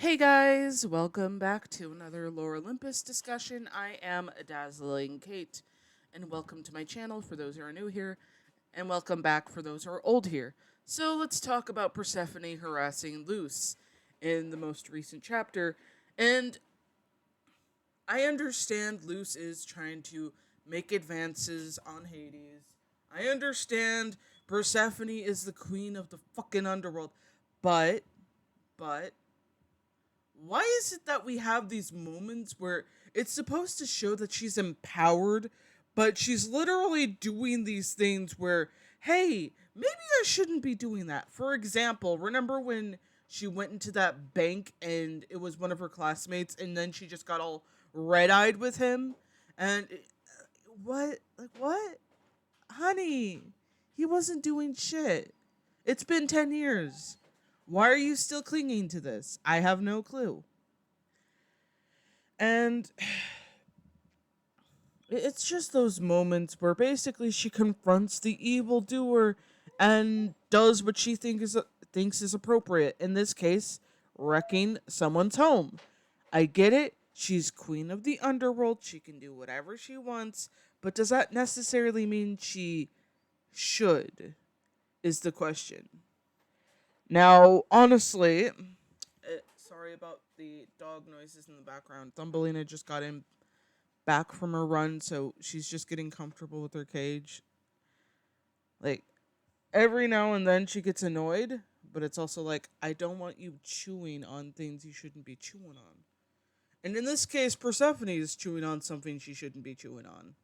Hey guys, welcome back to another Lore Olympus discussion. I am Dazzling Kate, and welcome to my channel for those who are new here, and welcome back for those who are old here. So let's talk about Persephone harassing Leuce in the most recent chapter. And I understand Leuce is trying to make advances on Hades. I understand Persephone is the queen of the fucking underworld, but why is it that we have these moments where it's supposed to show that she's empowered, but she's literally doing these things where, hey, maybe I shouldn't be doing that. For example, remember when she went into that bank and it was one of her classmates and then she just got all red-eyed with him? And what? Like, what? Honey, he wasn't doing shit. It's been 10 years. Why are you still clinging to this? I have no clue. And it's just those moments where basically she confronts the evildoer and does what she thinks is appropriate. In this case, wrecking someone's home. I get it. She's queen of the underworld. She can do whatever she wants. But does that necessarily mean she should? Is the question. Now, honestly, sorry about the dog noises in the background. Thumbelina just got in back from her run, so she's just getting comfortable with her cage. Like, every now and then she gets annoyed, but it's also like, I don't want you chewing on things you shouldn't be chewing on. And in this case, Persephone is chewing on something she shouldn't be chewing on.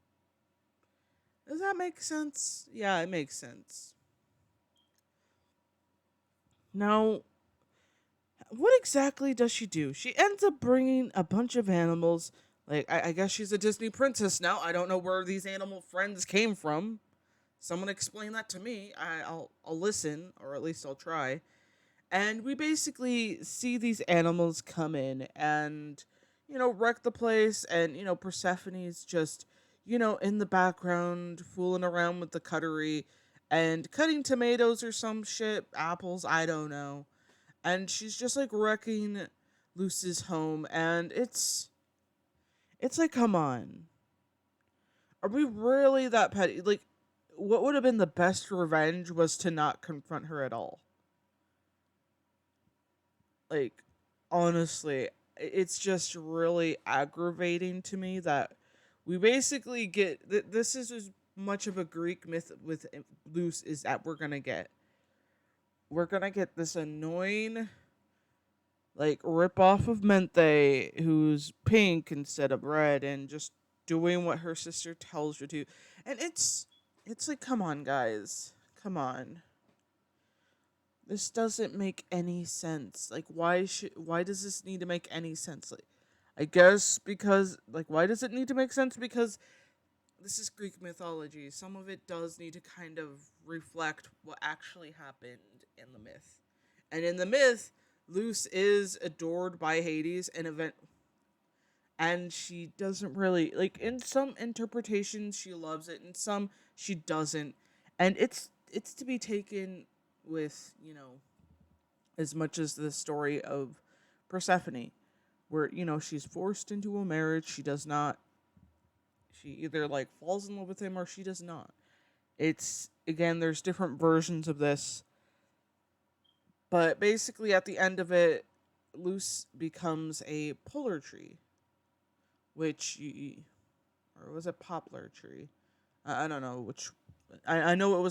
Does that make sense? Yeah, it makes sense. Now, what exactly does she do? She ends up bringing a bunch of animals. Like, I guess she's a Disney princess now. I don't know where these animal friends came from. Someone explain that to me. I'll listen, or at least I'll try. And we basically see these animals come in and wreck the place, and Persephone's just in the background fooling around with the cutlery and cutting tomatoes or some shit, apples, I don't know. And she's just like wrecking Luce's home, and it's like, come on. Are we really that petty? Like, what would have been the best revenge was to not confront her at all. Like, honestly, it's just really aggravating to me that we basically get this is as much of a Greek myth with Leuce is that we're gonna get this annoying like rip off of Menthe who's pink instead of red and just doing what her sister tells her to. And it's like, come on guys. Come on. This doesn't make any sense. Like, why does this need to make any sense? Like, I guess because, like, why does it need to make sense? Because this is Greek mythology. Some of it does need to kind of reflect what actually happened in the myth. And in the myth, Leuce is adored by Hades and she doesn't really like, in some interpretations she loves it, in some she doesn't. And it's to be taken with, as much as the story of Persephone, where, she's forced into a marriage. She does not, she either like falls in love with him or she does not. It's, again, there's different versions of this, but basically at the end of it, Leuce becomes a polar tree, which, or was it poplar tree? I don't know which. I know it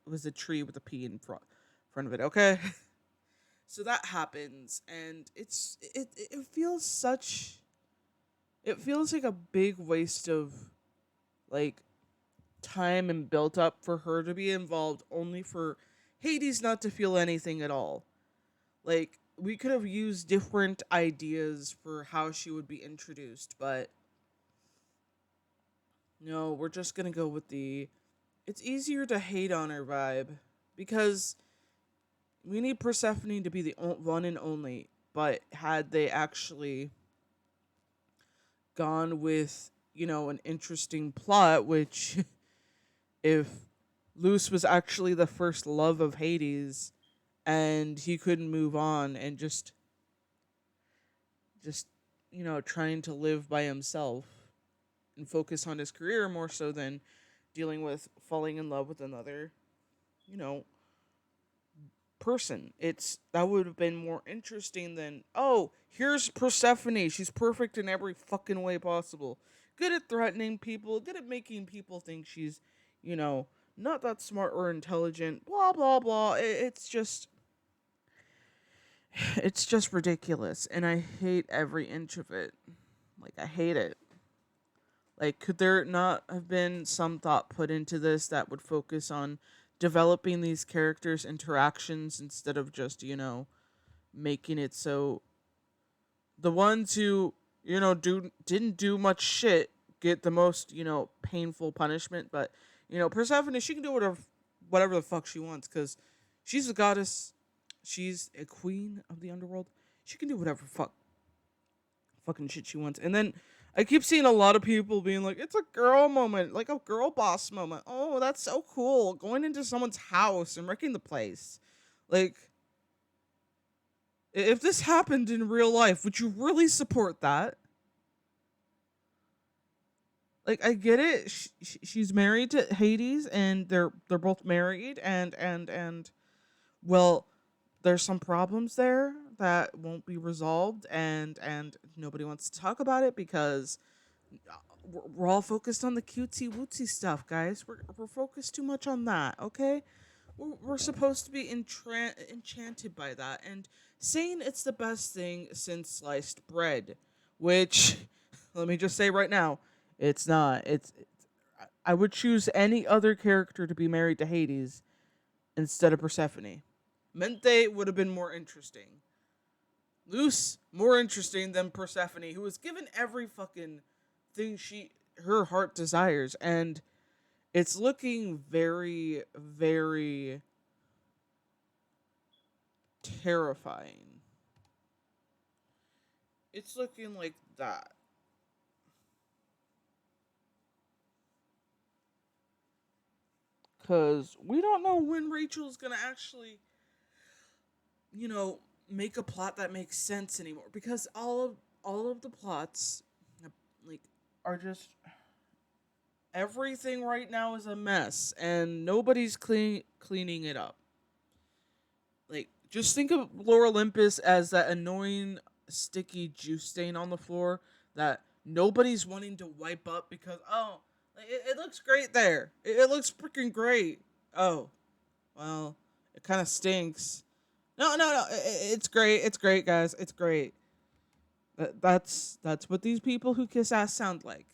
was a tree with a P in front of it. Okay, so that happens, and it feels such. It feels like a big waste of like time and built up for her to be involved, only for Hades not to feel anything at all. Like, we could have used different ideas for how she would be introduced, but no, we're just gonna go with the it's easier to hate on her vibe, because we need Persephone to be the one and only. But had they actually gone with, an interesting plot, which if Leuce was actually the first love of Hades and he couldn't move on and just just, trying to live by himself and focus on his career more so than dealing with falling in love with another, you know, person. It's that would have been more interesting than, oh, here's Persephone. She's perfect in every fucking way possible. Good at threatening people, good at making people think she's, you know, not that smart or intelligent, blah blah blah. It's just ridiculous and I hate every inch of it. Like I hate it. Like, could there not have been some thought put into this that would focus on developing these characters' interactions instead of just, making it so the ones who, didn't do much shit get the most, painful punishment, but, Persephone, she can do whatever the fuck she wants cuz she's a goddess. She's a queen of the underworld. She can do whatever fucking shit she wants. And then I keep seeing a lot of people being like, it's a girl moment, like a girl boss moment. Oh, that's so cool. Going into someone's house and wrecking the place. Like, if this happened in real life, would you really support that? Like, I get it. She's married to Hades, and they're both married, and well, there's some problems there that won't be resolved, and nobody wants to talk about it because we're all focused on the cutesy wootsy stuff, guys. We're focused too much on that, okay? We're supposed to be enchanted by that, and saying it's the best thing since sliced bread, which, let me just say right now, it's not. I would choose any other character to be married to Hades instead of Persephone. Mente would have been more interesting. Leuce, more interesting than Persephone, who was given every fucking thing her heart desires, and it's looking very, very terrifying. It's looking like that. Because we don't know when Rachel's gonna actually, make a plot that makes sense anymore. Because all of the plots, like, are just everything right now is a mess, and nobody's cleaning it up. Like, just think of Lore Olympus as that annoying sticky juice stain on the floor that nobody's wanting to wipe up because, oh, it looks great there. It looks freaking great. Oh, well, it kind of stinks. No, no, no. It's great. It's great, guys. It's great. That's what these people who kiss ass sound like.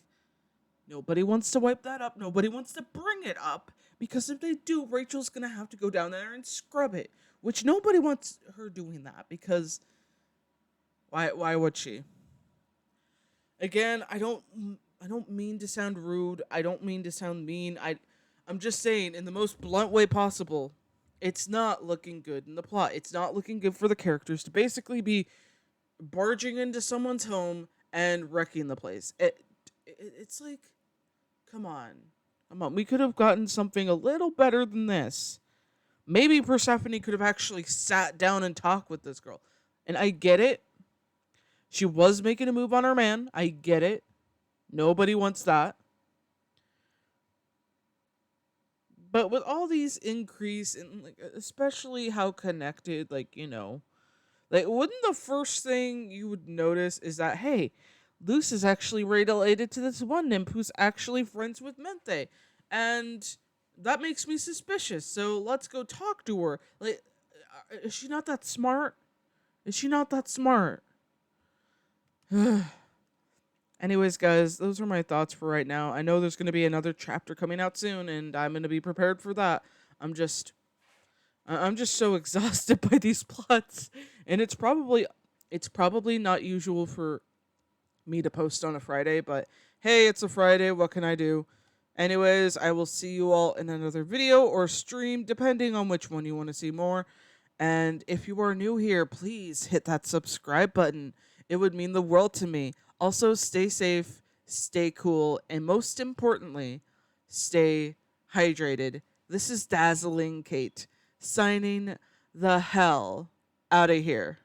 Nobody wants to wipe that up. Nobody wants to bring it up because if they do, Rachel's gonna have to go down there and scrub it, which nobody wants her doing that because why would she? Again, I don't mean to sound rude. I don't mean to sound mean. I'm just saying in the most blunt way possible. It's not looking good in the plot. It's not looking good for the characters to basically be barging into someone's home and wrecking the place. It's like, come on. Come on. We could have gotten something a little better than this. Maybe Persephone could have actually sat down and talked with this girl. And I get it. She was making a move on her man. I get it. Nobody wants that. But with all these increase and like especially how connected, like wouldn't the first thing you would notice is that, hey, Leuce is actually related to this one nymph who's actually friends with Mente. And that makes me suspicious. So let's go talk to her. Like, is she not that smart? Is she not that smart? Anyways, guys, those are my thoughts for right now. I know there's going to be another chapter coming out soon, and I'm going to be prepared for that. I'm just so exhausted by these plots, and it's probably not usual for me to post on a Friday, but hey, it's a Friday. What can I do? Anyways, I will see you all in another video or stream, depending on which one you want to see more. And if you are new here, please hit that subscribe button. It would mean the world to me. Also, stay safe, stay cool, and most importantly, stay hydrated. This is Dazzling Kate, signing the hell out of here.